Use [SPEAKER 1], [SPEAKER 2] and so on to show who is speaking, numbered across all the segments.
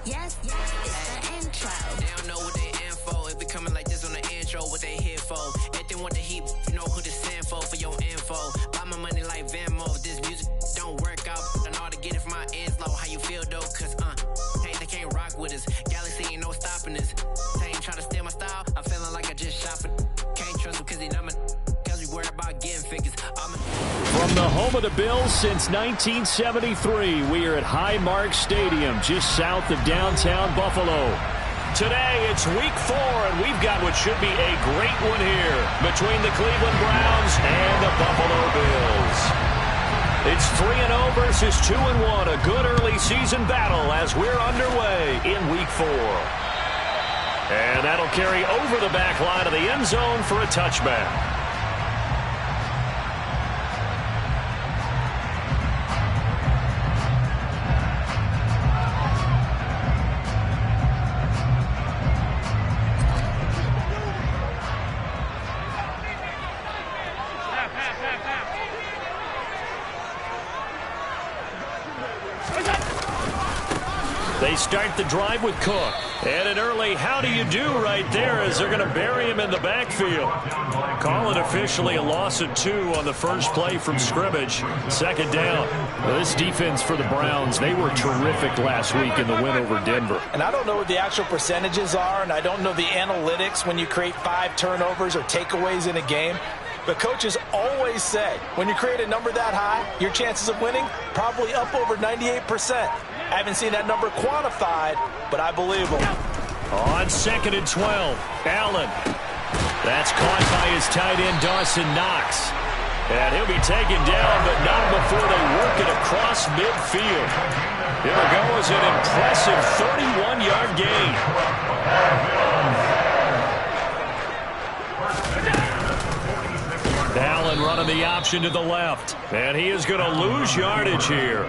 [SPEAKER 1] Yes, it's the intro.
[SPEAKER 2] They don't know what they in for. It be coming like this on the intro, what they here for. Everything want the heat, you know who to send for your info. Buy my money like Venmo. If this music don't work out, I know how to get it from my ends low. How you feel though? Cause hey, they can't rock with us. Galaxy ain't no stopping us. They ain't try to steal my style. I'm feeling like I just shopping. Can't trust him cause he not my. Cause we worried about getting figures.
[SPEAKER 3] From the home of the Bills since 1973, we are at Highmark Stadium, just south of downtown Buffalo. Today, it's week 4, and we've got what should be a great one here between the Cleveland Browns and the Buffalo Bills. It's 3-0 versus 2-1, a good early season battle as we're underway in week 4. And that'll carry over the back line of the end zone for a touchback. They start the drive with Cook. And an early how do you do right there as they're going to bury him in the backfield. Call it officially a loss of 2 on the first play from scrimmage. Second down. Well, this defense for the Browns, they were terrific last week in the win over Denver.
[SPEAKER 4] And I don't know what the actual percentages are, and I don't know the analytics when you create 5 turnovers or takeaways in a game. But coaches always say, when you create a number that high, your chances of winning probably up over 98%. I haven't seen that number quantified, but I believe them.
[SPEAKER 3] On 2nd and 12, Allen. That's caught by his tight end, Dawson Knox. And he'll be taken down, but not before they work it across midfield. Here goes an impressive 31-yard gain. Allen running the option to the left. And he is going to lose yardage here.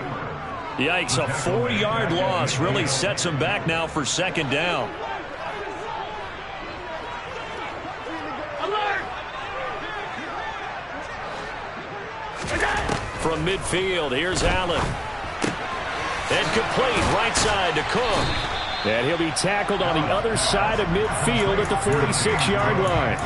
[SPEAKER 3] Yikes, a 4-yard loss really sets him back now for second down. From midfield, here's Allen. And complete right side to Cook. And he'll be tackled on the other side of midfield at the 46-yard line.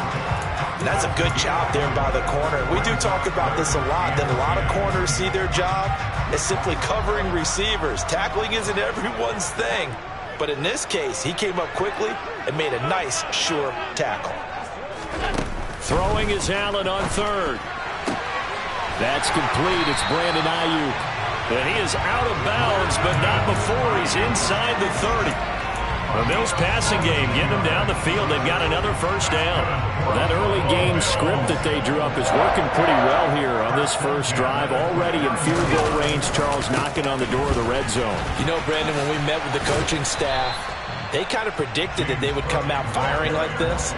[SPEAKER 4] That's a good job there by the corner. We do talk about this a lot, that a lot of corners see their job as simply covering receivers. Tackling isn't everyone's thing. But in this case, he came up quickly and made a nice, sure tackle.
[SPEAKER 3] Throwing is Allen on 3rd. That's complete. It's Brandon Ayuk. And he is out of bounds, but not before he's inside the 30. The Bills passing game, getting them down the field. They've got another first down. That early game script that they drew up is working pretty well here on this first drive. Already in field goal range, Charles knocking on the door of the red zone.
[SPEAKER 4] You know, Brandon, when we met with the coaching staff, they kind of predicted that they would come out firing like this.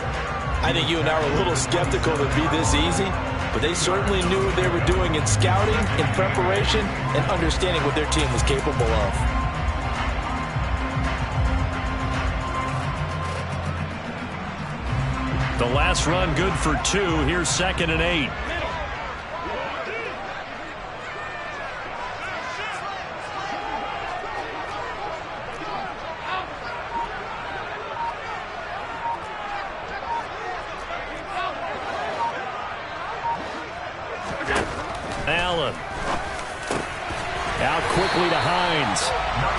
[SPEAKER 4] I think you and I were a little skeptical that it would be this easy, but they certainly knew what they were doing in scouting, in preparation, and understanding what their team was capable of.
[SPEAKER 3] The last run good for 2. Here's 2nd and 8. Allen. Out quickly to Hines.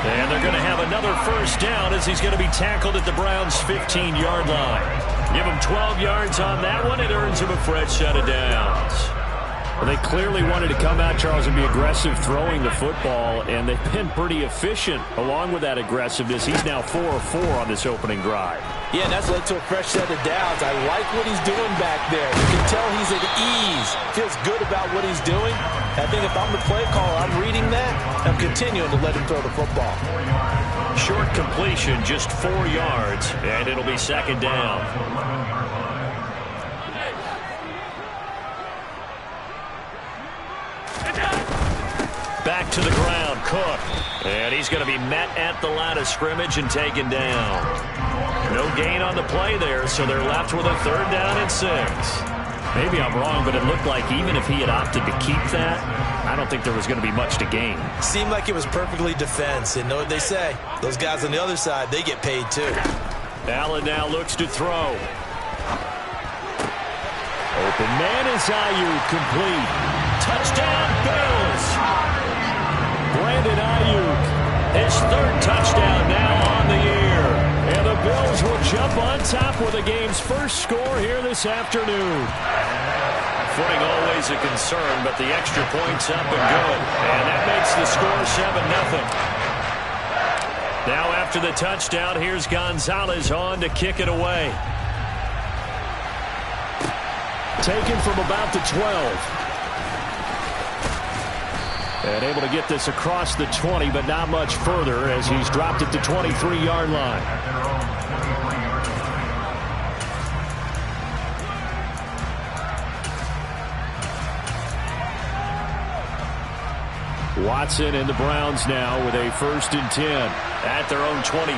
[SPEAKER 3] And they're going to have another first down as he's going to be tackled at the Browns' 15-yard line. Give him 12 yards on that one. It earns him a fresh set of downs. Well, they clearly wanted to come out, Charles, and be aggressive throwing the football, and they've been pretty efficient along with that aggressiveness. He's now 4 of 4 on this opening drive.
[SPEAKER 4] Yeah, and that's led to a fresh set of downs. I like what he's doing back there. You can tell he's at ease. Feels good about what he's doing. I think if I'm the play caller, I'm reading that. I'm continuing to let him throw the football.
[SPEAKER 3] Short completion, just 4 yards, and it'll be second down. Back to the ground, Cook. And he's going to be met at the line of scrimmage and taken down. No gain on the play there, so they're left with a 3rd down and 6. Maybe I'm wrong, but it looked like even if he had opted to keep that, I don't think there was going to be much to gain.
[SPEAKER 4] Seemed like it was perfectly defense. And know what they say? Those guys on the other side, they get paid too.
[SPEAKER 3] Allen now looks to throw. Open man is Ayuk, complete. Touchdown, Bills. Brandon Ayuk, his third touchdown now on the year. And the Bills will jump on top with the game's first score here this afternoon. Footing always a concern, but the extra point's up and good. And that makes the score 7-0. Now after the touchdown, here's Gonzalez on to kick it away. Taken from about the 12. And able to get this across the 20, but not much further as he's dropped at the 23-yard line. Watson and the Browns now with a 1st and 10 at their own 23.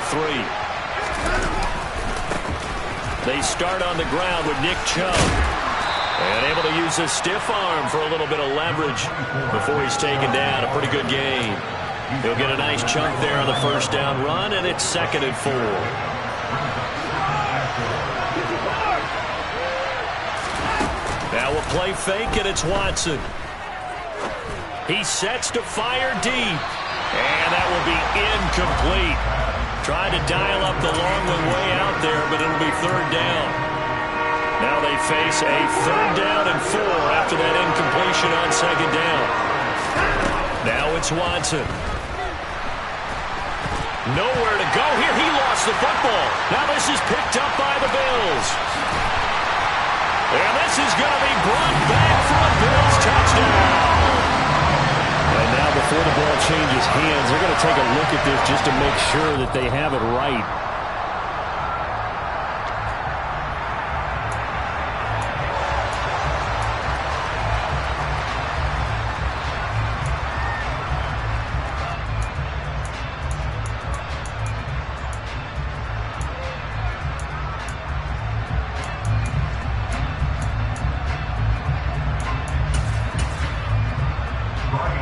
[SPEAKER 3] They start on the ground with Nick Chubb. And able to use a stiff arm for a little bit of leverage before he's taken down. A pretty good gain. He'll get a nice chunk there on the first down run, and it's 2nd and 4. Now we'll play fake, and it's Watson. He sets to fire deep. And that will be incomplete. Tried to dial up the long one way out there, but it'll be 3rd down. Now they face a 3rd down and 4 after that incompletion on 2nd down. Now it's Watson. Nowhere to go here. He lost the football. Now this is picked up by the Bills. And this is going to be brought back for a Bills touchdown. And now before the ball changes hands, they're going to take a look at this just to make sure that they have it right.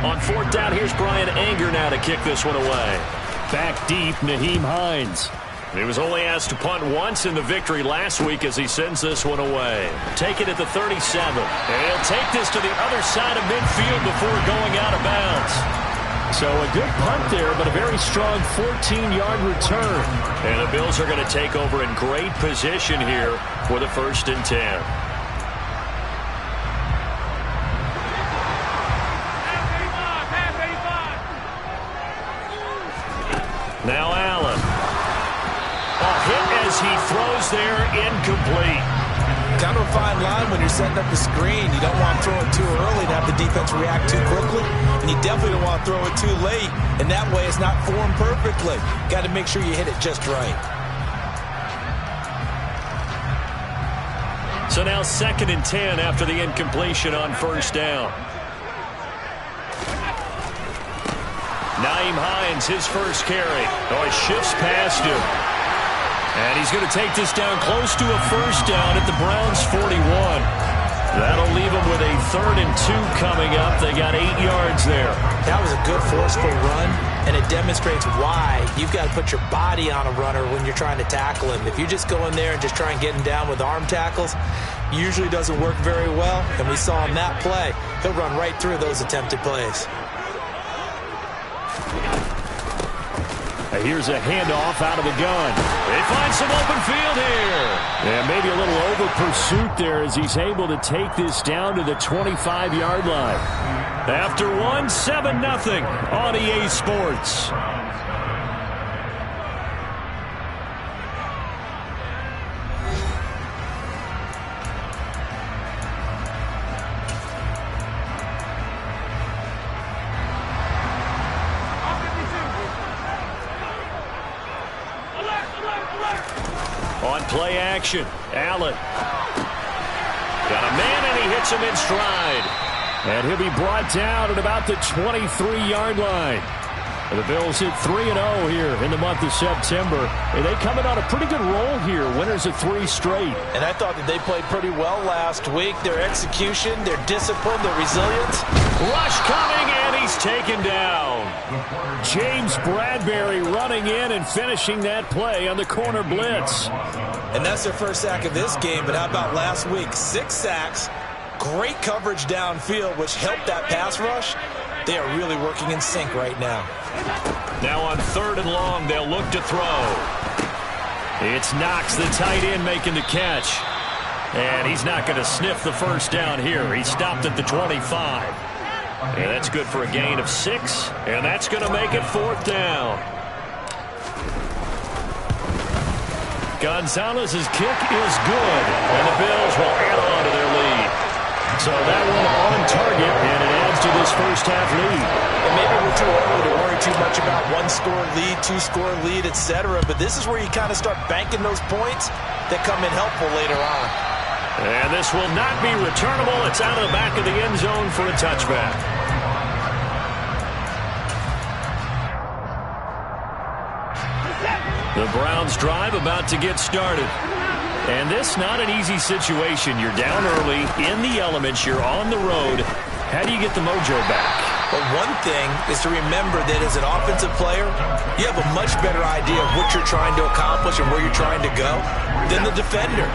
[SPEAKER 3] On 4th down, here's Brian Anger now to kick this one away. Back deep, Nyheim Hines. He was only asked to punt once in the victory last week as he sends this one away. Take it at the 37. And he'll take this to the other side of midfield before going out of bounds. So a good punt there, but a very strong 14-yard return. And the Bills are going to take over in great position here for the 1st and 10. Now Allen. A hit as he throws there, incomplete.
[SPEAKER 4] Kind of a fine line when you're setting up the screen. You don't want to throw it too early to have the defense react too quickly. And you definitely don't want to throw it too late. And that way it's not formed perfectly. Got to make sure you hit it just right.
[SPEAKER 3] So now 2nd and 10 after the incompletion on 1st down. Nyheim Hines, his first carry. Oh, he shifts past him. And he's going to take this down close to a 1st down at the Browns' 41. That'll leave them with a 3rd and 2 coming up. They got 8 yards there.
[SPEAKER 4] That was a good forceful run, and it demonstrates why you've got to put your body on a runner when you're trying to tackle him. If you just go in there and just try and get him down with arm tackles, usually doesn't work very well. And we saw in that play, he'll run right through those attempted plays.
[SPEAKER 3] Here's a handoff out of the gun. They find some open field here. And maybe a little over pursuit there as he's able to take this down to the 25-yard line. After one, 7-0 on EA Sports. On play action, Allen. Got a man, and he hits him in stride. And he'll be brought down at about the 23-yard line. The Bills hit 3-0 here in the month of September. And they come in on a pretty good roll here, winners of 3 straight.
[SPEAKER 4] And I thought that they played pretty well last week. Their execution, their discipline, their resilience.
[SPEAKER 3] Rush coming, and he's taken down. James Bradbury running in and finishing that play on the corner blitz.
[SPEAKER 4] And that's their first sack of this game, but how about last week? 6 sacks, great coverage downfield, which helped that pass rush. They are really working in sync right now.
[SPEAKER 3] Now on 3rd and long, they'll look to throw. It's Knox, the tight end, making the catch. And he's not going to sniff the first down here. He stopped at the 25. And that's good for a gain of 6. And that's going to make it 4th down. Gonzalez's kick is good. And the Bills will add on to their lead. So that one on target, and it adds to this first half lead.
[SPEAKER 4] And maybe we're too early to worry too much about 1-score lead, 2-score lead, etc. But this is where you kind of start banking those points that come in helpful later on.
[SPEAKER 3] And this will not be returnable. It's out of the back of the end zone for a touchback. The Browns drive about to get started. And this not an easy situation. You're down early, in the elements, you're on the road. How do you get the mojo back?
[SPEAKER 4] Well, one thing is to remember that as an offensive player, you have a much better idea of what you're trying to accomplish and where you're trying to go than the defender.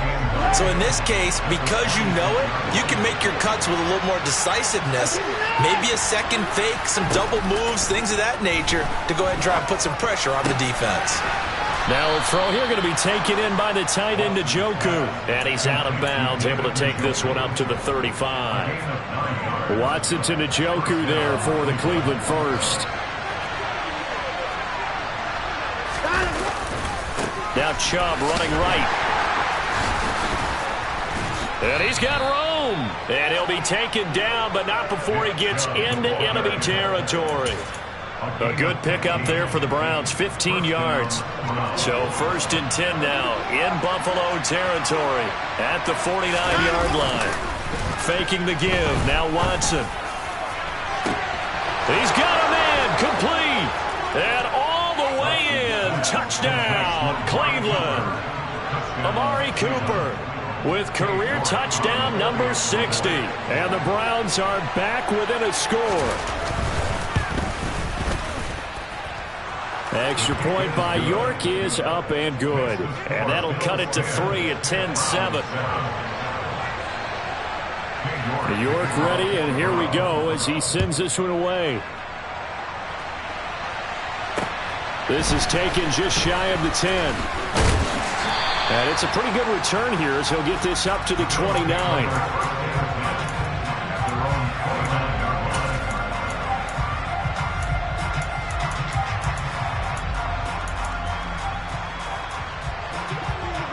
[SPEAKER 4] So in this case, because you know it, you can make your cuts with a little more decisiveness, maybe a second fake, some double moves, things of that nature, to go ahead and try and put some pressure on the defense.
[SPEAKER 3] Now a throw here going to be taken in by the tight end Njoku. And he's out of bounds, able to take this one up to the 35. Watson to Njoku there for the Cleveland first. Now Chubb running right. And he's got room. And he'll be taken down, but not before he gets into enemy territory. A good pickup there for the Browns, 15 yards. So 1st and 10 now in Buffalo territory at the 49-yard line. Faking the give, now Watson. He's got a man, complete. And all the way in, touchdown, Cleveland. Amari Cooper with career touchdown number 60. And the Browns are back within a score. Extra point by York is up and good. And that'll cut it to 3 at 10-7. York ready, and here we go as he sends this one away. This is taken just shy of the 10. And it's a pretty good return here as he'll get this up to the 29.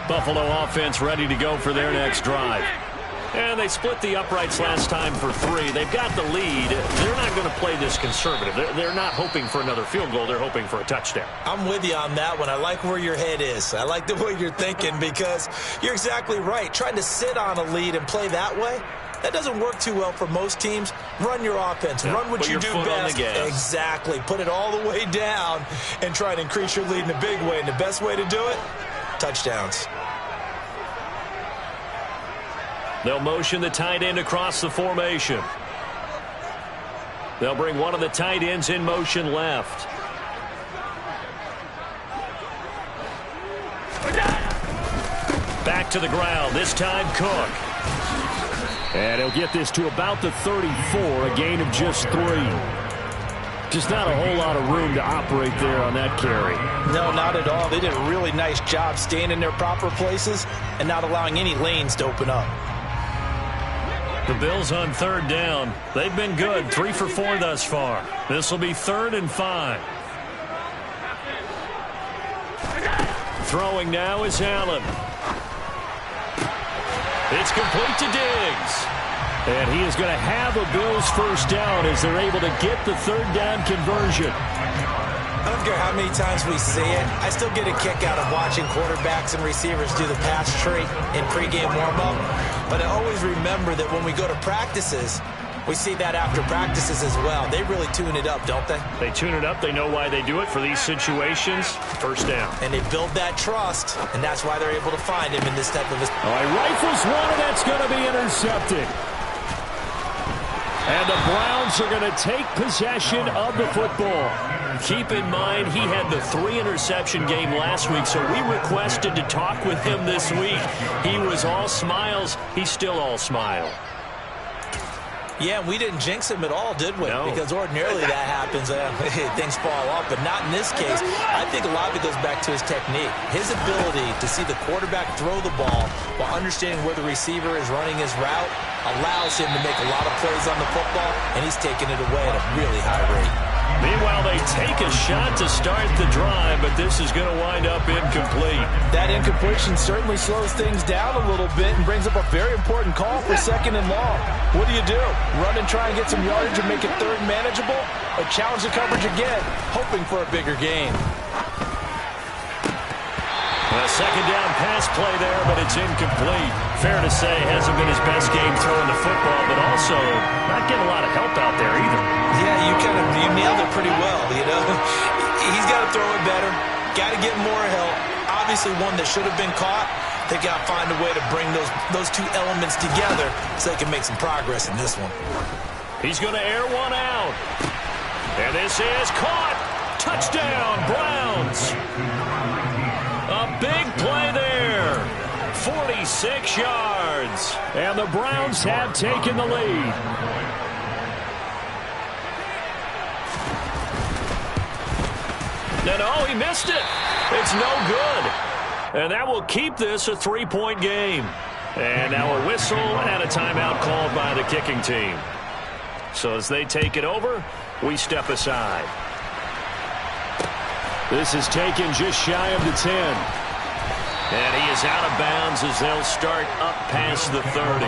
[SPEAKER 3] Buffalo offense ready to go for their next drive. And they split the uprights last time for 3. They've got the lead. They're not going to play this conservative. They're not hoping for another field goal. They're hoping for a touchdown.
[SPEAKER 4] I'm with you on that one. I like where your head is. I like the way you're thinking because you're exactly right. Trying to sit on a lead and play that way, that doesn't work too well for most teams. Run your offense. Run what you do best. Exactly. Put it all the way down and try to increase your lead in a big way. And the best way to do it, touchdowns.
[SPEAKER 3] They'll motion the tight end across the formation. They'll bring one of the tight ends in motion left. Back to the ground, this time Cook. And he'll get this to about the 34, a gain of just 3. Just not a whole lot of room to operate there on that carry.
[SPEAKER 4] No, not at all. They did a really nice job staying in their proper places and not allowing any lanes to open up.
[SPEAKER 3] The Bills on 3rd down. They've been good, 3 for 4 thus far. This will be 3rd and 5. Throwing now is Allen. It's complete to Diggs. And he is going to have a Bills first down as they're able to get the 3rd down conversion.
[SPEAKER 4] I don't care how many times we see it. I still get a kick out of watching quarterbacks and receivers do the pass tree in pregame warm-up. But I always remember that when we go to practices, We see that after practices as well. They really tune it up, don't they?
[SPEAKER 3] They tune it up. They know why they do it for these situations. First down.
[SPEAKER 4] And they build that trust, and that's why they're able to find him in this type of...
[SPEAKER 3] All right, rifles one, and that's going to be intercepted. And the Browns are going to take possession of the football. Keep in mind, he had the 3-interception game last week, so we requested to talk with him this week. He was all smiles. He's still all smile.
[SPEAKER 4] Yeah, we didn't jinx him at all, did we?
[SPEAKER 3] No.
[SPEAKER 4] Because ordinarily that happens, things fall off, but not in this case. I think a lot of it goes back to his technique. His ability to see the quarterback throw the ball while understanding where the receiver is running his route allows him to make a lot of plays on the football, and he's taking it away at a really high rate.
[SPEAKER 3] Meanwhile, they take a shot to start the drive, but this is going to wind up incomplete.
[SPEAKER 4] That incompletion certainly slows things down a little bit and brings up a very important call for 2nd and long. What do? Run and try and get some yardage and make it 3rd manageable? Or challenge the coverage again, hoping for a bigger gain?
[SPEAKER 3] A 2nd down pass play there, but it's incomplete. Fair to say, hasn't been his best game throwing the football, but also not getting a lot of help out there either.
[SPEAKER 4] Yeah, you nailed it pretty well, you know. He's got to throw it better, got to get more help. Obviously one that should have been caught. They got to find a way to bring those two elements together so they can make some progress in this one.
[SPEAKER 3] He's going to air one out. And this is caught. Touchdown, Browns. A big play there. 46 yards. And the Browns have taken the lead. No, he missed it. It's no good. And that will keep this a 3-point game. And now a whistle and a timeout called by the kicking team. So as they take it over, we step aside. This is taken just shy of the 10. And he is out of bounds as they'll start up past the 30.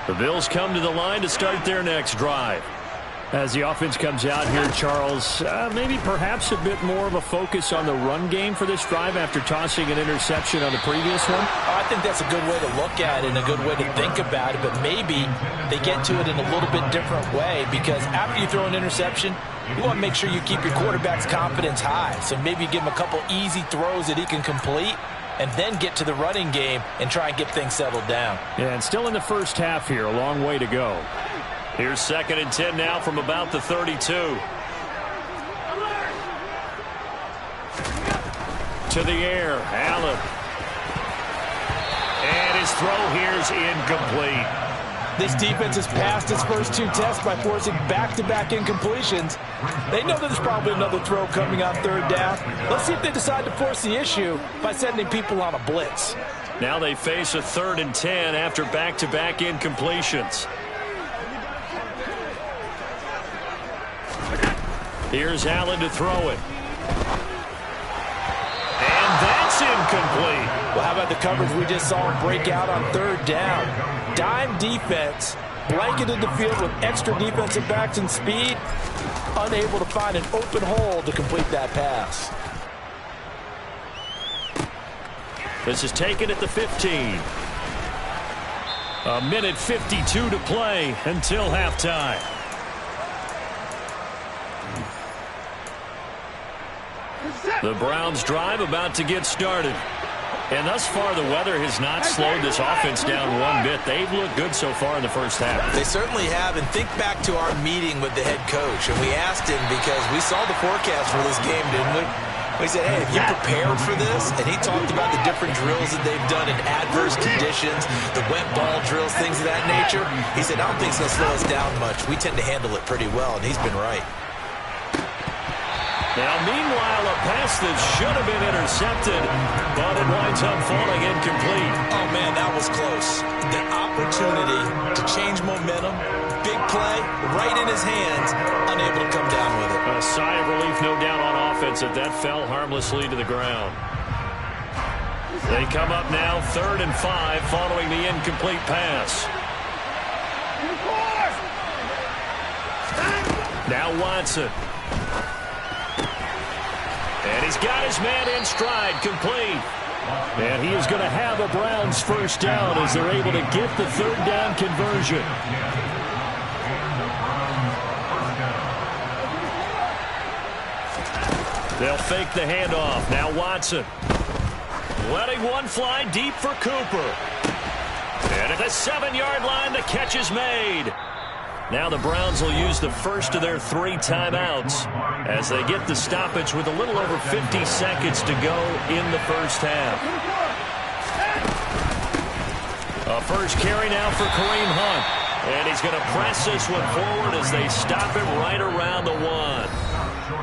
[SPEAKER 3] The Bills come to the line to start their next drive. As the offense comes out here, Charles, maybe perhaps a bit more of a focus on the run game for this drive after tossing an interception on the previous one?
[SPEAKER 4] I think that's a good way to look at it and a good way to think about it, but maybe they get to it in a little bit different way because after you throw an interception, you want to make sure you keep your quarterback's confidence high. So maybe you give him a couple easy throws that he can complete and then get to the running game and try and get things settled down.
[SPEAKER 3] Yeah, and still in the first half here, a long way to go. Here's 2nd and 10 now from about the 32. To the air, Allen. And his throw here's incomplete.
[SPEAKER 4] This defense has passed its first 2 tests by forcing back-to-back incompletions. They know there's probably another throw coming on 3rd down. Let's see if they decide to force the issue by sending people on a blitz.
[SPEAKER 3] Now they face a 3rd and 10 after back-to-back incompletions. Here's Allen to throw it. And that's incomplete.
[SPEAKER 4] Well, how about the coverage we just saw him break out on 3rd down? Dime defense, blanketed the field with extra defensive backs and speed, unable to find an open hole to complete that pass.
[SPEAKER 3] This is taken at the 15. A minute 52 to play until halftime. The Browns drive about to get started. And thus far, the weather has not slowed this offense down one bit. They've looked good so far in the first half.
[SPEAKER 4] They certainly have. And think back to our meeting with the head coach. And we asked him because we saw the forecast for this game, didn't we? We said, hey, have you prepared for this? And he talked about the different drills that they've done in adverse conditions, the wet ball drills, things of that nature. He said, I don't think it's going to slow us down much. We tend to handle it pretty well, and he's been right.
[SPEAKER 3] Now, meanwhile, a pass that should have been intercepted, but it winds up falling incomplete.
[SPEAKER 4] Oh, man, that was close. The opportunity to change momentum, big play, right in his hands, unable to come down with it.
[SPEAKER 3] A sigh of relief, no doubt, on offense. offense that fell harmlessly to the ground. They come up now 3rd and 5 following the incomplete pass. Now Watson. And he's got his man in stride, complete. And he is going to have a Browns first down as they're able to get the 3rd down conversion. They'll fake the handoff. Now Watson. Letting one fly deep for Cooper. And at the 7-yard line, the catch is made. Now the Browns will use the first of their 3 timeouts as they get the stoppage with a little over 50 seconds to go in the first half. A first carry now for Kareem Hunt. And he's going to press this one forward as they stop him right around the 1.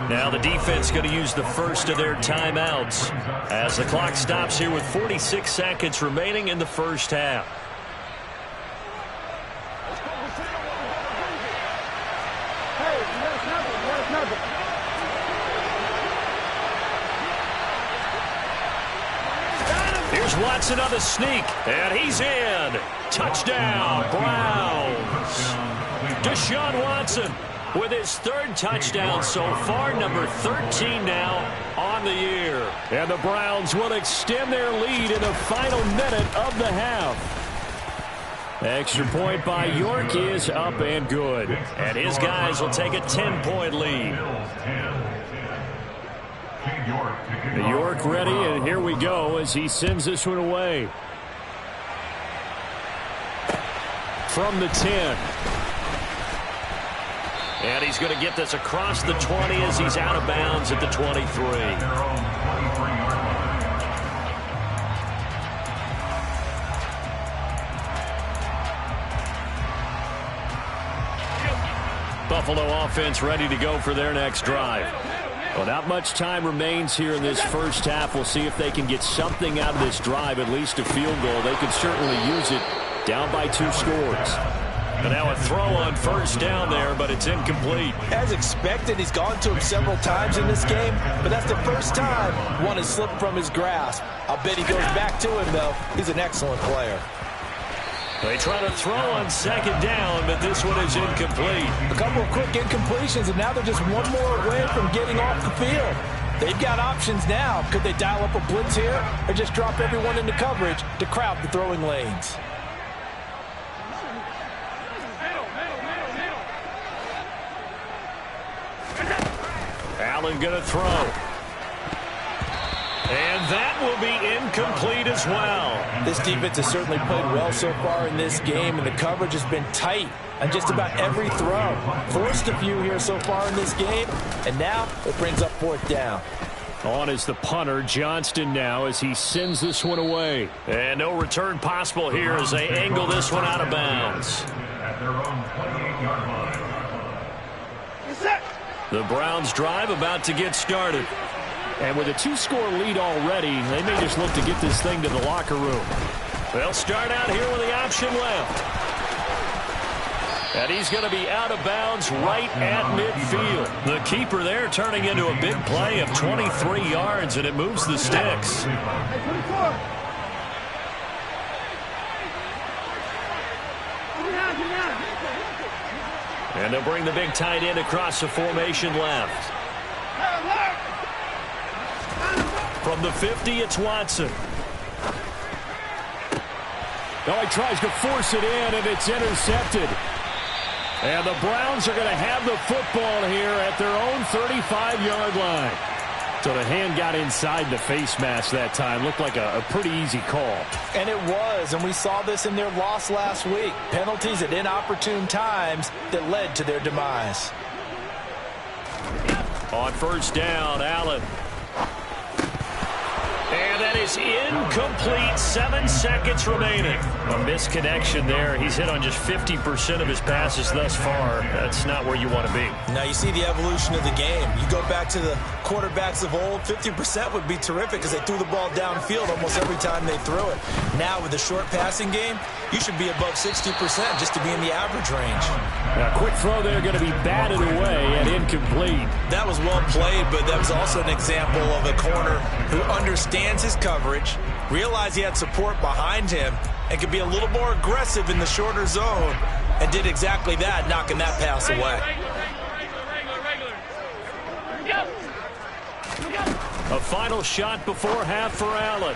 [SPEAKER 3] Now the defense going to use the first of their timeouts as the clock stops here with 46 seconds remaining in the first half. Here's Watson on the sneak, and he's in. Touchdown, Browns. Deshaun Watson with his 3rd touchdown so far, number 13 now on the year. And the Browns will extend their lead in the final minute of the half. Extra point by York is up and good. And his guys will take a 10-point lead. York ready, and here we go as he sends this one away. From the 10. And he's going to get this across the 20 as he's out of bounds at the 23. Buffalo offense ready to go for their next drive. Well, not much time remains here in this first half. We'll see if they can get something out of this drive, at least a field goal. They could certainly use it down by 2 scores. And now a throw on first down there, but it's incomplete. As expected, he's gone to him several times in this game, but that's the first time one has slipped from his grasp. I'll bet he goes back to him, though. He's an excellent player. They try to throw on 2nd down, but this one is incomplete. A couple of quick incompletions, and now they're just one more away from getting off the field. They've got options now. Could they dial up a blitz here or just drop everyone into coverage to crowd the throwing lanes? Allen going to throw. And that will be incomplete as well. This defense has certainly played well so far in this game, and the coverage has been tight on just about every throw. Forced a few here so far in this game, and now it brings up 4th down. On is the punter, Johnston, now as he sends this one away. And no return possible here as they angle this one out of bounds. The Browns drive about to get started. And with a 2-score lead already, they may just look to get this thing to the locker room. They'll start out here with the option left. And he's going to be out of bounds right at midfield. The keeper there turning into a big play of 23 yards, and it moves the sticks. And they'll bring the big tight end across the formation left. From the 50, it's Watson. Now he tries to force it in, and it's intercepted. And the Browns are going to have the football here at their own 35-yard line. So the hand got inside the face mask that time. Looked like a pretty easy call. And it was, and we saw this in their loss last week. Penalties at inopportune times that led to their demise. On first down, Allen. And that is incomplete. 7 seconds remaining. A misconnection there. He's hit on just 50% of his passes thus far. That's not where you want to be.
[SPEAKER 4] Now you see the evolution of the game. You go back to the quarterbacks of old, 50% would be terrific because they threw the ball downfield almost every time they threw it. Now with the short passing game, you should be above 60% just to be in the average range.
[SPEAKER 3] Now, quick throw there going to be batted away and incomplete.
[SPEAKER 4] That was well played, but that was also an example of a corner who understands his coverage, realized he had support behind him, and could be a little more aggressive in the shorter zone, and did exactly that, knocking that pass away.
[SPEAKER 3] A final shot before half for Allen.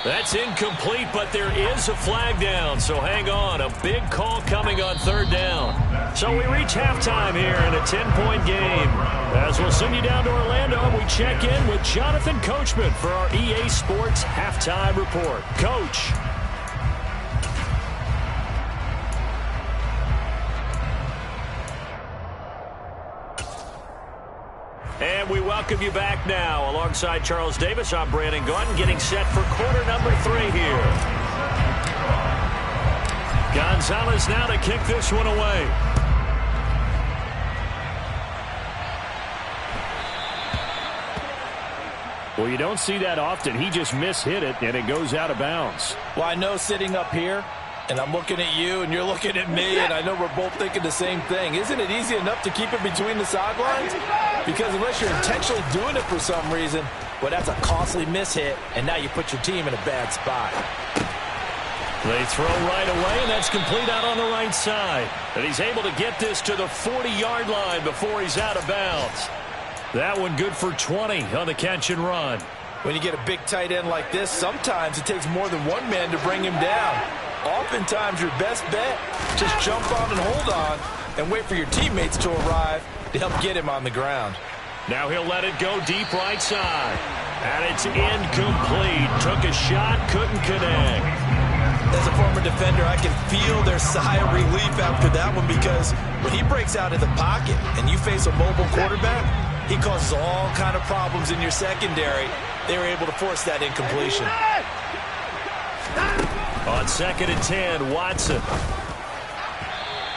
[SPEAKER 3] That's incomplete, but there is a flag down, so hang on. A big call coming on third down. So we reach halftime here in a 10-point game. As we'll send you down to Orlando, we check in with Jonathan Coachman for our EA Sports Halftime Report. Coach. And we welcome you back now. Alongside Charles Davis, I'm Brandon Gaudin, getting set for quarter number 3 here. Gonzalez now to kick this one away. Well, you don't see that often. He just mishit it, and it goes out of bounds.
[SPEAKER 4] Well, I know sitting up here, and I'm looking at you, and you're looking at me, and I know we're both thinking the same thing. Isn't it easy enough to keep it between the sidelines? Because unless you're intentionally doing it for some reason, well, that's a costly mishit, and now you put your team in a bad spot.
[SPEAKER 3] They throw right away, and that's complete out on the right side. And he's able to get this to the 40-yard line before he's out of bounds. That one good for 20 on the catch and run.
[SPEAKER 4] When you get a big tight end like this, sometimes it takes more than one man to bring him down. Oftentimes, your best bet, just jump on and hold on and wait for your teammates to arrive to help get him on the ground.
[SPEAKER 3] Now he'll let it go deep right side. And it's incomplete. Took a shot, couldn't connect.
[SPEAKER 4] As a former defender, I can feel their sigh of relief after that one because when he breaks out of the pocket and you face a mobile quarterback, he causes all kind of problems in your secondary. They were able to force that incompletion.
[SPEAKER 3] On 2nd and 10, Watson.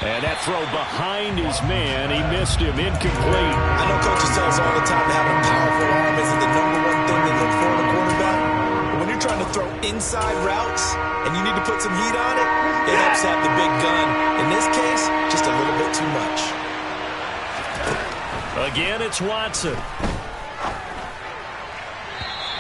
[SPEAKER 3] And that throw behind his man. He missed him. Incomplete.
[SPEAKER 4] I know coaches tell us all the time that having a powerful arm isn't the #1 thing they look for in a quarterback. But when you're trying to throw inside routes and you need to put some heat on it, it helps to have the big gun. In this case, just a little bit too much.
[SPEAKER 3] Again, it's Watson.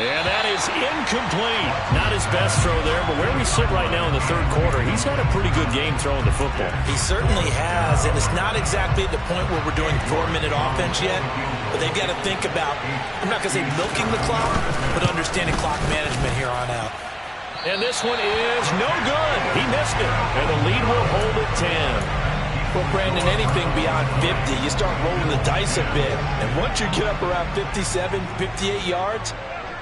[SPEAKER 3] And that is incomplete. Not his best throw there, but where we sit right now in the third quarter, he's had a pretty good game throwing the football.
[SPEAKER 4] He certainly has, and it's not exactly at the point where we're doing 4-minute offense yet, but they've got to think about, I'm not going to say milking the clock, but understanding clock management here on out.
[SPEAKER 3] And this one is no good. He missed it, and the lead will hold at 10.
[SPEAKER 4] Well, Brandon, anything beyond 50, you start rolling the dice a bit, and once you get up around 57, 58 yards,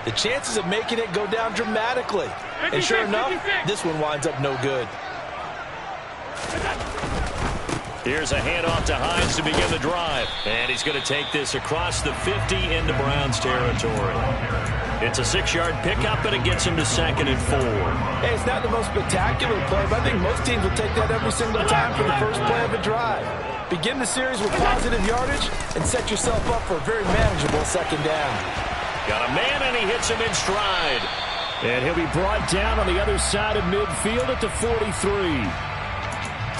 [SPEAKER 4] the chances of making it go down dramatically. And sure enough, this one winds up no good.
[SPEAKER 3] Here's a handoff to Hines to begin the drive. And he's going to take this across the 50 into Browns territory. It's a 6-yard pickup, and it gets him to 2nd and 4.
[SPEAKER 4] Hey, it's not the most spectacular play, but I think most teams will take that every single time for the first play of a drive. Begin the series with positive yardage and set yourself up for a very manageable 2nd down.
[SPEAKER 3] Got a man, and he hits him in stride. And he'll be brought down on the other side of midfield at the 43.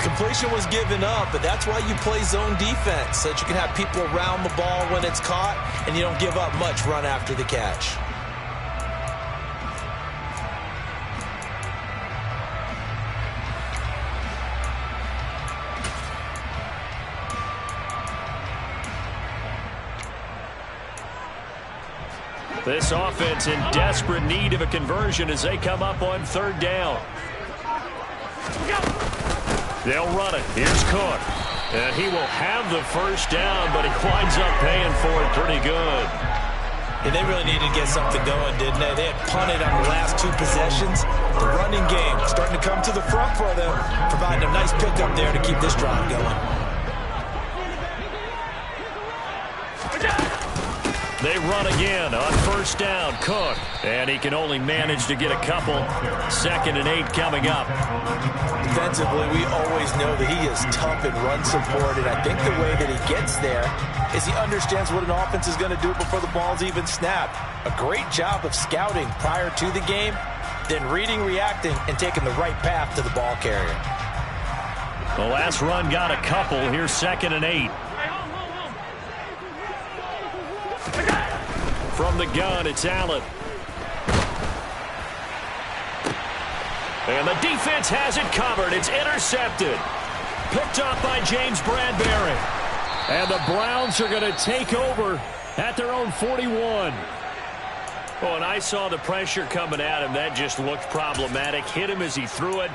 [SPEAKER 4] Completion was given up, but that's why you play zone defense, so that you can have people around the ball when it's caught, and you don't give up much run after the catch.
[SPEAKER 3] This offense in desperate need of a conversion as they come up on 3rd down. They'll run it. Here's Cook. And he will have the first down, but he winds up paying for it pretty good.
[SPEAKER 4] Yeah, they really needed to get something going, didn't they? They had punted on the last 2 possessions. The running game starting to come to the front for them, providing a nice pickup there to keep this drive going.
[SPEAKER 3] They run again on first down. Cook. And he can only manage to get a couple. 2nd and 8 coming up.
[SPEAKER 4] Defensively, we always know that he is tough in run support, and I think the way that he gets there is he understands what an offense is going to do before the ball's even snapped. A great job of scouting prior to the game, then reading, reacting, and taking the right path to the ball carrier.
[SPEAKER 3] The last run got a couple. Here's 2nd and 8. From the gun, it's Allen. And the defense has it covered. It's intercepted. Picked up by James Bradbury. And the Browns are going to take over at their own 41. Oh, and I saw the pressure coming at him. That just looked problematic. Hit him as he threw it,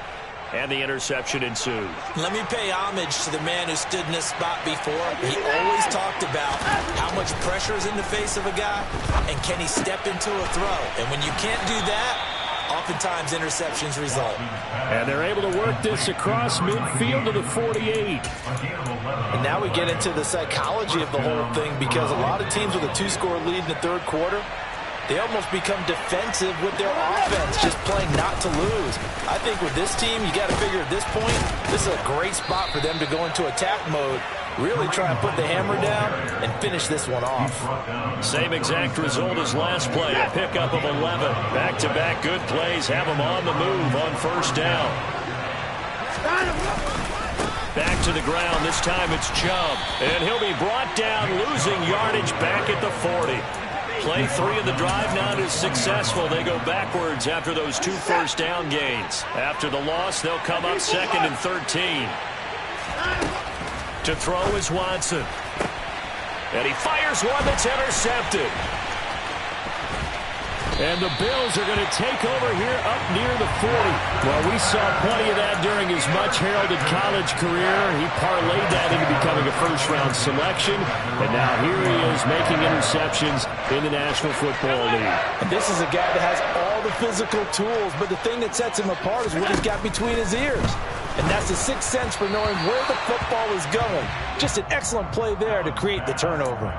[SPEAKER 3] and the interception ensued.
[SPEAKER 4] Let me pay homage to the man who stood in this spot before. He always talked about how much pressure is in the face of a guy, and can he step into a throw. And when you can't do that, oftentimes interceptions result.
[SPEAKER 3] And they're able to work this across midfield to the 48.
[SPEAKER 4] And now we get into the psychology of the whole thing, because a lot of teams with a 2-score lead in the third quarter, they almost become defensive with their offense, just playing not to lose. I think with this team, you got to figure at this point, this is a great spot for them to go into attack mode, really try and put the hammer down and finish this one off.
[SPEAKER 3] Same exact result as last play, a pickup of 11. Back-to-back good plays have them on the move on first down. Back to the ground, this time it's Chubb. And he'll be brought down, losing yardage back at the 40. Play 3 of the drive not as successful. They go backwards after those 2 first-down gains. After the loss, they'll come up 2nd and 13. To throw is Watson. And he fires one that's intercepted. And the Bills are going to take over here up near the 40. Well, we saw plenty of that during his much-heralded college career. He parlayed that into becoming a first-round selection. And now here he is making interceptions in the National Football League.
[SPEAKER 4] And this is a guy that has all the physical tools, but the thing that sets him apart is what he's got between his ears. And that's the sixth sense for knowing where the football is going. Just an excellent play there to create the turnover.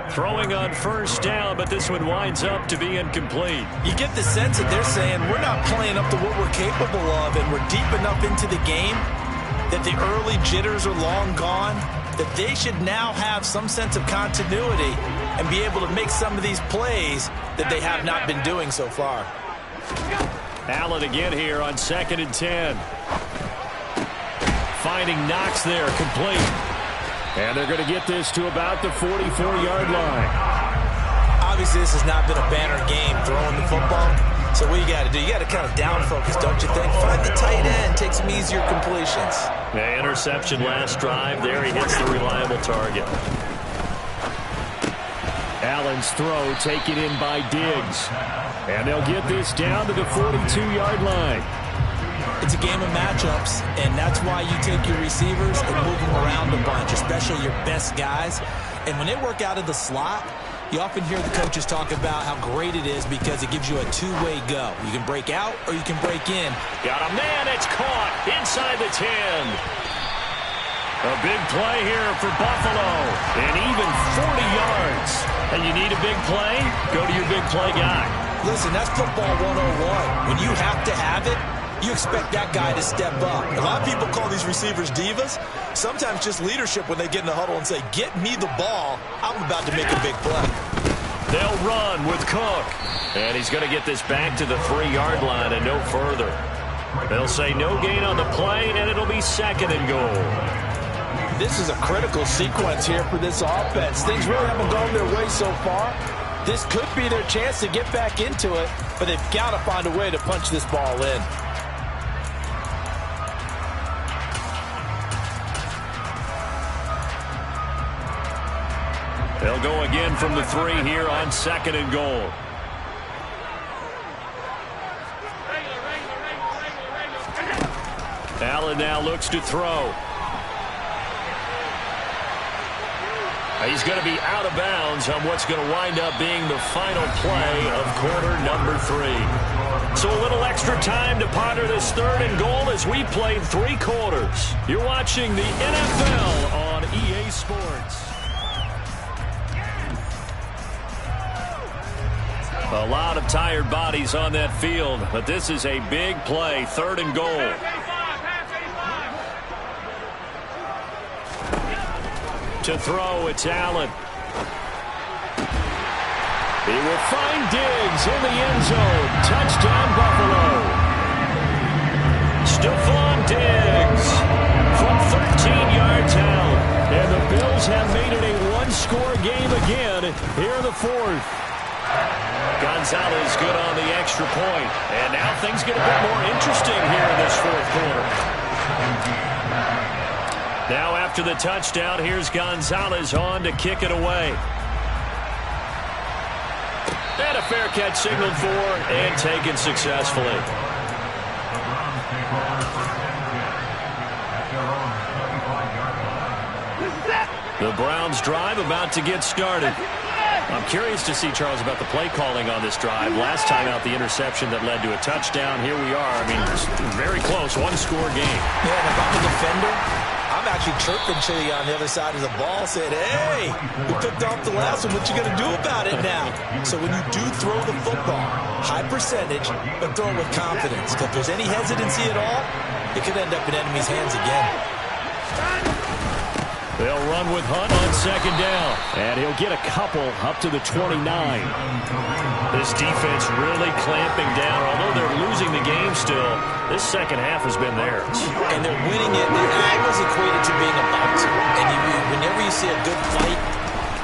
[SPEAKER 3] Throwing on first down, but this one winds up to be incomplete.
[SPEAKER 4] You get the sense that they're saying we're not playing up to what we're capable of, and we're deep enough into the game that the early jitters are long gone, that they should now have some sense of continuity and be able to make some of these plays that they have not been doing so far.
[SPEAKER 3] Allen again here on 2nd and 10. Finding Knox there, complete. And they're going to get this to about the 44-yard line.
[SPEAKER 4] Obviously, this has not been a banner game throwing the football. So what you got to do, you got to kind of down focus, don't you think? Find the tight end, take some easier completions.
[SPEAKER 3] Yeah, interception last drive. There he hits the reliable target. Allen's throw taken in by Diggs. And they'll get this down to the 42-yard line.
[SPEAKER 4] It's a game of matchups, and that's why you take your receivers and move them around a bunch, especially your best guys. And when they work out of the slot, you often hear the coaches talk about how great it is because it gives you a two-way go. You can break out or you can break in.
[SPEAKER 3] Got a man, it's caught inside the 10. A big play here for Buffalo, and even 40 yards. And you need a big play? Go to your big play guy.
[SPEAKER 4] Listen, that's football 101. When you have to have it, you expect that guy to step up. A lot of people call these receivers divas. Sometimes just leadership when they get in the huddle and say, get me the ball. I'm about to make a big play.
[SPEAKER 3] They'll run with Cook. And he's going to get this back to the 3-yard line and no further. They'll say no gain on the play, and it'll be 2nd and goal.
[SPEAKER 4] This is a critical sequence here for this offense. Things really haven't gone their way so far. This could be their chance to get back into it, but they've got to find a way to punch this ball in.
[SPEAKER 3] They'll go again from the 3 here on 2nd and goal. Allen now looks to throw. He's going to be out of bounds on what's going to wind up being the final play of quarter number 3. So a little extra time to ponder this 3rd and goal as we played 3 quarters. You're watching the NFL on EA Sports. A lot of tired bodies on that field, but this is a big play, 3rd and goal. To throw, it's Allen. He will find Diggs in the end zone. Touchdown, Buffalo. Stephon Diggs from 13 yards out. And the Bills have made it a one-score game again here in the 4th. Gonzalez good on the extra point. And now things get a bit more interesting here in this 4th quarter. Now after the touchdown, here's Gonzalez on to kick it away. And a fair catch signaled for and taken successfully. The Browns drive about to get started. I'm curious to see, Charles, about the play calling on this drive. Last time out, the interception that led to a touchdown. Here we are. I mean, very close, one-score game.
[SPEAKER 4] Yeah, and if I'm a defender, I'm actually chirping to you on the other side of the ball, saying, hey, we picked off the last one. What you going to do about it now? So when you do throw the football, high percentage, but throw it with confidence. Because if there's any hesitancy at all, it could end up in enemy's hands again.
[SPEAKER 3] They'll run with Hunt on 2nd down. And he'll get a couple up to the 29. This defense really clamping down. Although they're losing the game still, this second half has been theirs.
[SPEAKER 4] And they're winning it. It almost equated to being a boxer. And whenever you see a good fight,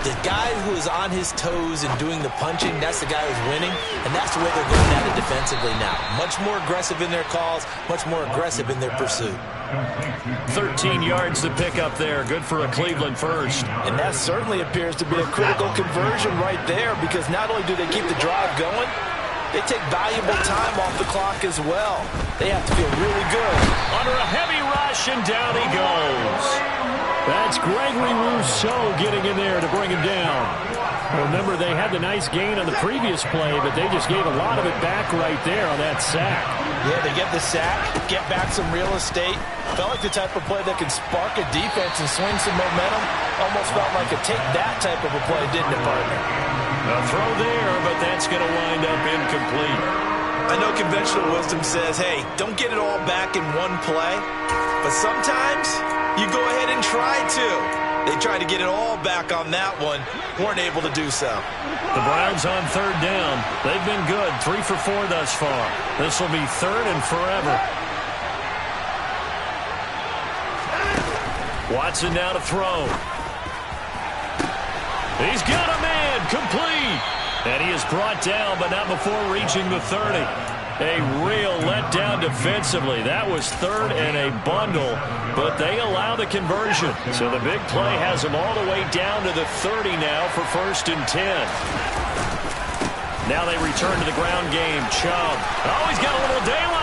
[SPEAKER 4] the guy who is on his toes and doing the punching, that's the guy who's winning. And that's the way they're going at it defensively now. Much more aggressive in their calls, much more aggressive in their pursuit.
[SPEAKER 3] 13 yards to pick up there. Good for a Cleveland first.
[SPEAKER 4] And that certainly appears to be a critical conversion right there, because not only do they keep the drive going, they take valuable time off the clock as well. They have to feel really good.
[SPEAKER 3] Under a heavy rush, and down he goes. That's Gregory Rousseau getting in there to bring him down. Remember, they had the nice gain on the previous play, but they just gave a lot of it back right there on that sack.
[SPEAKER 4] Yeah, they get the sack, get back some real estate. Felt like the type of play that can spark a defense and swing some momentum. Almost felt like a take that type of a play, didn't it, partner?
[SPEAKER 3] A throw there, but that's going to wind up incomplete.
[SPEAKER 4] I know conventional wisdom says, hey, don't get it all back in one play. But sometimes you go ahead and try to. They tried to get it all back on that one. Weren't able to do so.
[SPEAKER 3] The Browns on 3rd down. They've been good. 3 for 4 thus far. This will be 3rd and forever. Watson now to throw. He's got a man. Complete. And he is brought down, but not before reaching the 30. A real letdown defensively. That was 3rd and a bundle, but they allow the conversion. So the big play has them all the way down to the 30 now for 1st and 10. Now they return to the ground game. Chubb. Oh, he's got a little daylight.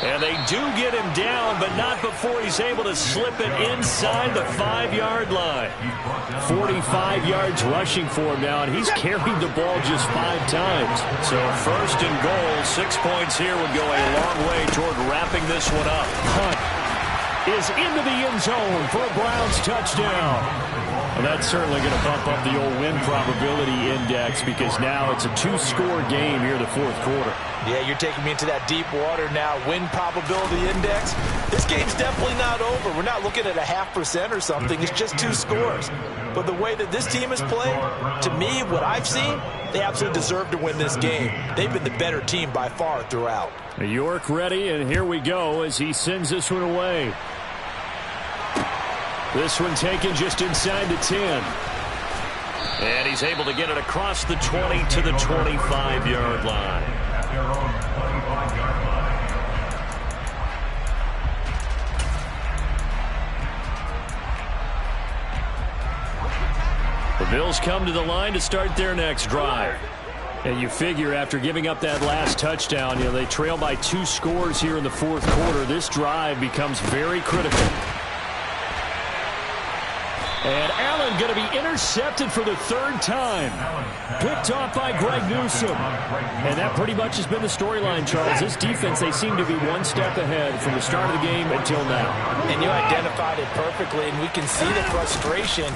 [SPEAKER 3] And they do get him down, but not before he's able to slip it inside the 5-yard line. 45 yards rushing for him now, and he's carried the ball just 5 times. So 1st and goal, 6 points here would go a long way toward wrapping this one up. Hunt is into the end zone for a Browns touchdown. Well, that's certainly going to bump up the old win probability index, because now it's a 2-score game here in the 4th quarter.
[SPEAKER 4] Yeah, you're taking me into that deep water now. Win probability index. This game's definitely not over. We're not looking at a 0.5% or something. It's just 2 scores. But the way that this team has played, to me, what I've seen, they absolutely deserve to win this game. They've been the better team by far throughout.
[SPEAKER 3] York ready, and here we go as he sends this one away. This one taken just inside the 10. And he's able to get it across the 20 to the 25-yard line. The Bills come to the line to start their next drive. And you figure after giving up that last touchdown, they trail by 2 scores here in the 4th quarter. This drive becomes very critical. And Allen going to be intercepted for the 3rd time. Picked off by Greg Newsome. And that pretty much has been the storyline, Charles. This defense, they seem to be one step ahead from the start of the game until now.
[SPEAKER 4] And you identified it perfectly, and we can see the frustration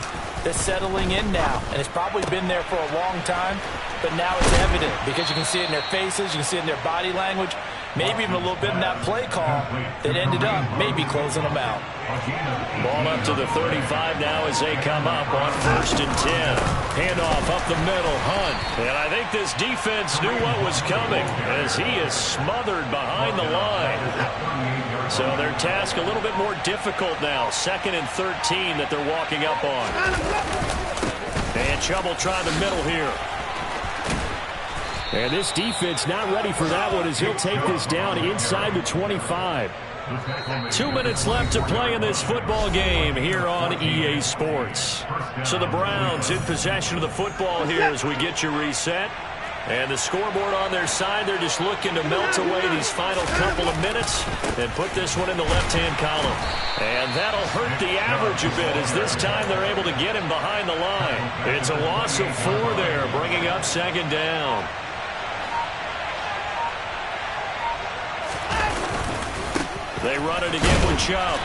[SPEAKER 4] that's settling in now, and it's probably been there for a long time, but now it's evident because you can see it in their faces, you can see it in their body language, maybe even a little bit in that play call that ended up maybe closing them out.
[SPEAKER 3] Ball up to the 35 now as they come up on 1st and 10. Handoff up the middle, Hunt. And I think this defense knew what was coming as he is smothered behind the line. So their task a little bit more difficult now. 2nd and 13 that they're walking up on. And Chubb will try the middle here. And this defense not ready for that one as he'll take this down inside the 25. 2 minutes left to play in this football game here on EA Sports. So the Browns in possession of the football here as we get you reset. And the scoreboard on their side, they're just looking to melt away these final couple of minutes and put this one in the left-hand column. And that'll hurt the average a bit as this time they're able to get him behind the line. It's a loss of 4 there, bringing up 2nd down. They run it again with Chubb.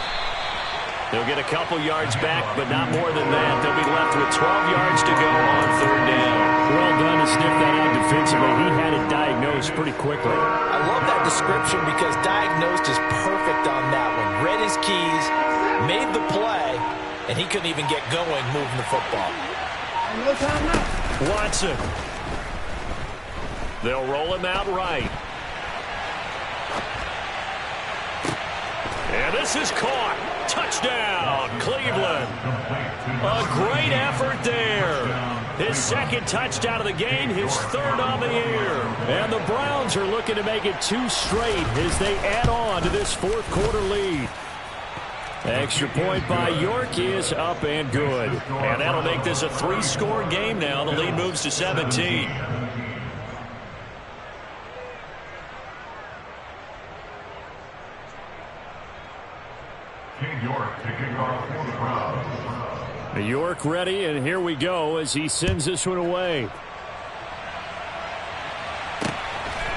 [SPEAKER 3] They'll get a couple yards back, but not more than that. They'll be left with 12 yards to go on 3rd down. Well done to sniff that out defensively. He had it diagnosed pretty quickly.
[SPEAKER 4] I love that description because diagnosed is perfect on that one. Read his keys, made the play, and he couldn't even get going moving the football.
[SPEAKER 3] Watson. They'll roll him out right. And this is caught. Touchdown, Cleveland. A great effort there. His 2nd touchdown of the game, his 3rd on the year. And the Browns are looking to make it 2 straight as they add on to this 4th quarter lead. Extra point by York is up and good. And that'll make this a 3-score game now. The lead moves to 17. York ready, and here we go as he sends this one away.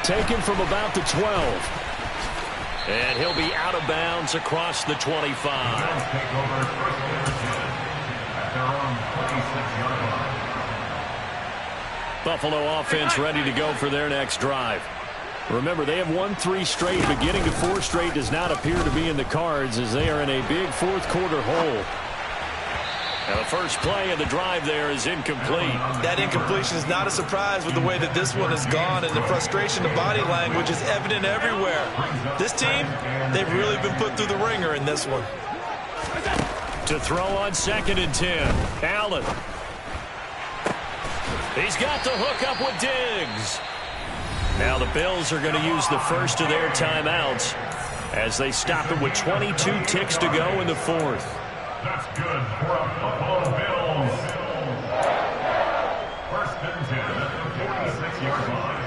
[SPEAKER 3] Taken from about the 12. And he'll be out of bounds across the 25. Buffalo offense ready to go for their next drive. Remember, they have won 3 straight, but getting to 4 straight does not appear to be in the cards as they are in a big 4th quarter hole. And the first play of the drive there is incomplete.
[SPEAKER 4] That incompletion is not a surprise with the way that this one has gone, and the frustration, the body language is evident everywhere. This team, they've really been put through the ringer in this one.
[SPEAKER 3] To throw on 2nd and 10. Allen. He's got the hook up with Diggs. Now the Bills are going to use the first of their timeouts as they stop it with 22 ticks to go in the 4th.
[SPEAKER 5] That's good for the Buffalo Bills. 1st and 10 at the 46-yard line.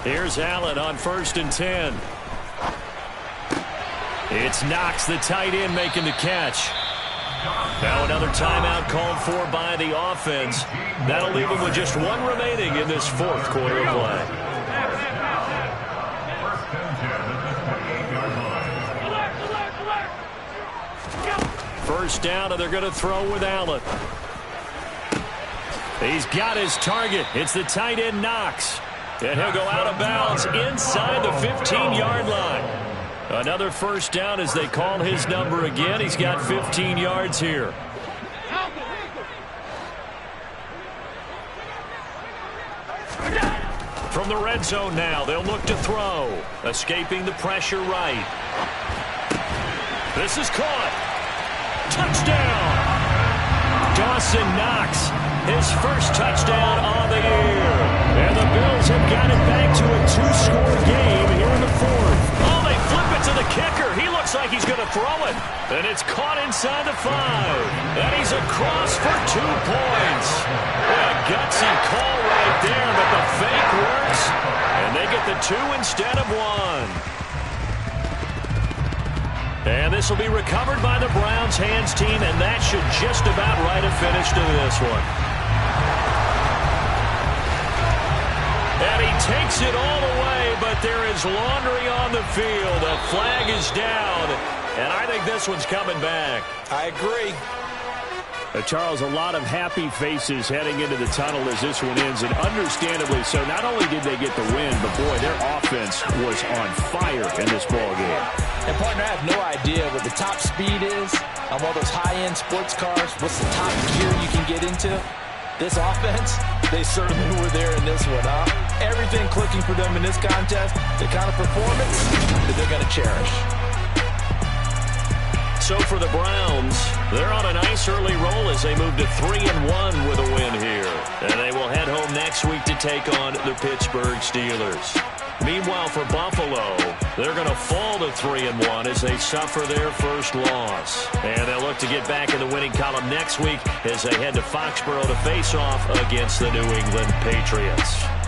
[SPEAKER 3] Here's Allen on 1st and 10. It's Knox, the tight end, making the catch. Now another timeout called for by the offense. That'll leave them with just 1 remaining in this 4th quarter of play. First down, and they're going to throw with Allen. He's got his target. It's the tight end, Knox. And he'll go out of bounds inside the 15-yard line. Another first down as they call his number again. He's got 15 yards here. From the red zone now, they'll look to throw. Escaping the pressure right. This is caught. Touchdown! Dawson Knox, his first touchdown on the year. And the Bills have got it back to a 2-score game here in the 4th. Oh, they flip it to the kicker. He looks like he's going to throw it. And it's caught inside the 5. And he's across for 2 points. A gutsy call right there, but the fake works. And they get the 2 instead of 1. And this will be recovered by the Browns hands team, and that should just about write a finish to this one. And he takes it all away, but there is laundry on the field. A flag is down, And I think this one's coming back.
[SPEAKER 4] I agree.
[SPEAKER 3] Charles, a lot of happy faces heading into the tunnel as this one ends, and understandably so. Not only did they get the win, but, boy, their offense was on fire in this ballgame.
[SPEAKER 4] And, partner, I have no idea what the top speed is on one of those high-end sports cars. What's the top gear you can get into? This offense, they certainly were there in this one, huh? Everything clicking for them in this contest, the kind of performance that they're going to cherish.
[SPEAKER 3] So for the Browns, they're on a nice early roll as they move to 3-1 with a win here. And they will head home next week to take on the Pittsburgh Steelers. Meanwhile, for Buffalo, they're going to fall to 3-1 as they suffer their first loss. And they'll look to get back in the winning column next week as they head to Foxborough to face off against the New England Patriots.